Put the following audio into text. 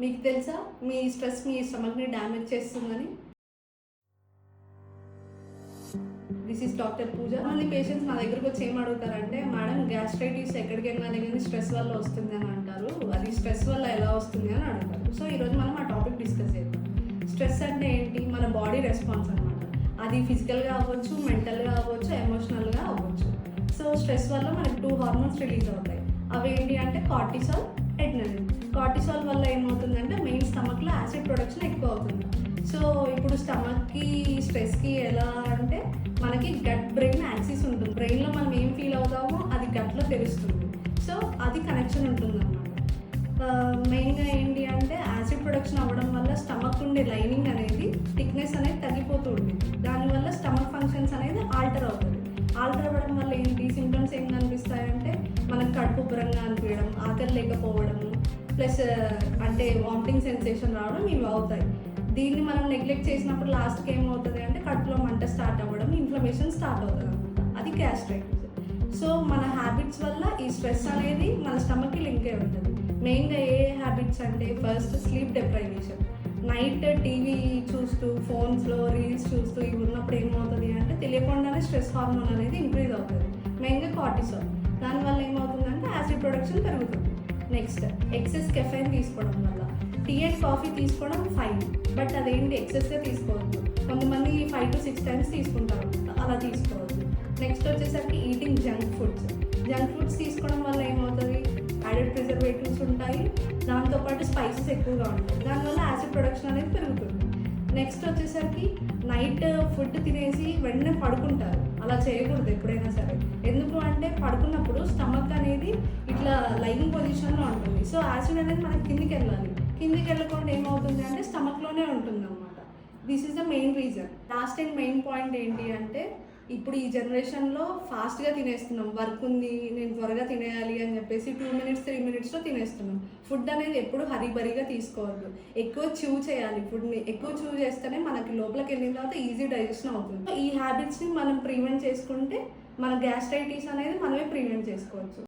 మీకు తెలుసా మీ స్ట్రెస్ మీ స్టమక్ని డ్యామేజ్ చేస్తుందని? దిస్ ఈస్ డాక్టర్ పూజ. మంది పేషెంట్స్ నా దగ్గరకు వచ్చి ఏం అడుగుతారంటే, మేడం గ్యాస్ట్రైటిస్ ఎక్కడికి వెళ్ళినా కానీ స్ట్రెస్ వల్ల వస్తుంది అని అంటారు, అది స్ట్రెస్ వల్ల ఎలా వస్తుంది అని అడుగుతారు. సో ఈరోజు మనం ఆ టాపిక్ డిస్కస్ చేద్దాం. స్ట్రెస్ అంటే ఏంటి? మన బాడీ రెస్పాన్స్ అనమాట. అది ఫిజికల్గా అవ్వచ్చు, మెంటల్గా అవ్వచ్చు, ఎమోషనల్గా అవ్వచ్చు. సో స్ట్రెస్ వల్ల మనకి 2 హార్మోన్స్ రిలీజ్ అవుతాయి. అవి ఏంటి అంటే కార్టిసాల్, అడ్రినలిన్. కార్టిసాల్ వల్ల ఏమవుతుందంటే మెయిన్ స్టమక్లో యాసిడ్ ప్రొడక్షన్ ఎక్కువ అవుతుంది. సో ఇప్పుడు స్టమక్కి స్ట్రెస్కి ఎలా అంటే మనకి గట్ బ్రెయిన్ యాక్సిస్ ఉంటుంది. బ్రెయిన్లో మనం ఏం ఫీల్ అవుతామో అది గట్లో తెలుస్తుంది. సో అది కనెక్షన్ ఉంటుంది అన్నమాట. మెయిన్గా ఏంటి అంటే యాసిడ్ ప్రొడక్షన్ అవ్వడం వల్ల స్టమక్ ఉండే లైనింగ్ అనేది థిక్నెస్ అనేది తగ్గిపోతూ ఉంటుంది. దానివల్ల స్టమక్ ఫంక్షన్స్ అనేది ఆల్టర్ అవుతుంది. ఆల్టర్ అవ్వడం వల్ల ఏంటి సింప్టమ్స్ ఏం కనిపిస్తాయంటే మనకు కడుపు ఉబ్బరంగా అనిపించడం, ఆకలి లేకపోవడము, ప్లస్ అంటే వామిటింగ్ సెన్సేషన్ రావడం ఇవి అవుతాయి. దీన్ని మనం నెగ్లెక్ట్ చేసినప్పుడు లాస్ట్కి ఏమవుతుంది అంటే కడుపులో మంట స్టార్ట్ అవ్వడం, ఇన్ఫ్లమేషన్ స్టార్ట్ అవుతుంది అనమాట. అది గ్యాస్ట్రైటిస్. సో మన హ్యాబిట్స్ వల్ల ఈ స్ట్రెస్ అనేది మన స్టమక్కి లింక్ అయి ఉంటుంది. మెయిన్గా ఏ హ్యాబిట్స్ అంటే ఫస్ట్ స్లీప్ డెప్రైవేషన్. నైట్ టీవీ చూస్తూ ఫోన్స్లో రీల్స్ చూస్తూ ఇవి ఉన్నప్పుడు ఏమవుతుంది అంటే తెలియకుండానే స్ట్రెస్ హార్మోన్ అనేది ఇంక్రీజ్ అవుతుంది. మెయిన్గా కార్టిసాల్. దానివల్ల ఏమవుతుందంటే యాసిడ్ ప్రొడక్షన్ పెరుగుతుంది. నెక్స్ట్ ఎక్సెస్ కెఫైన్ తీసుకోవడం వల్ల. టీ అండ్ కాఫీ తీసుకోవడం ఫైన్, బట్ అదేంటి ఎక్సెస్గా తీసుకోవద్దు. కొంతమంది 5 to 6 times తీసుకుంటారు, అలా తీసుకోవద్దు. నెక్స్ట్ వచ్చేసరికి eating junk foods. Junk foods తీసుకోవడం వల్ల ఏమవుతుంది యాడెడ్ ప్రిజర్వేటివ్స్ ఉంటాయి, దాంతోపాటు స్పైసెస్ ఎక్కువగా ఉంటాయి. దానివల్ల యాసిడ్ ప్రొడక్షన్ అనేది పెరుగుతుంది. నెక్స్ట్ వచ్చేసరికి నైట్ ఫుడ్ తినేసి వెంటనే పడుకుంటారు. అలా చేయకూడదు ఎప్పుడైనా సరే. ఎందుకు అంటే పడుకున్నప్పుడు స్టమక్ అనేది ఇట్లా లైయింగ్ పొజిషన్లో ఉంటుంది. సో యాసిడ్ అనేది మనకి కిందికి వెళ్ళాలి. కిందికి వెళ్ళకుండా ఏమవుతుంది అంటే స్టమక్లోనే ఉంటుంది అనమాట. This is the main reason. Last and main point ఏంటి అంటే ఇప్పుడు ఈ జనరేషన్లో ఫాస్ట్గా తినేస్తున్నాం. వర్క్ ఉంది, నేను త్వరగా తినేయాలి అని చెప్పేసి 2 minutes 3 minutesలో తినేస్తున్నాం. ఫుడ్ అనేది ఎప్పుడు హరీబరీగా తీసుకోవద్దు. ఎక్కువ చూవ్ చేయాలి. ఫుడ్ని ఎక్కువ చూవ్ చేస్తేనే మనకి లోపలికి వెళ్ళిన తర్వాత ఈజీ డైజెషన్ అవుతుంది. ఈ హ్యాబిట్స్ని మనం ప్రివెంట్ చేసుకుంటే మన గ్యాస్ట్రైటిస్ అనేది మనమే ప్రివెంట్ చేసుకోవచ్చు.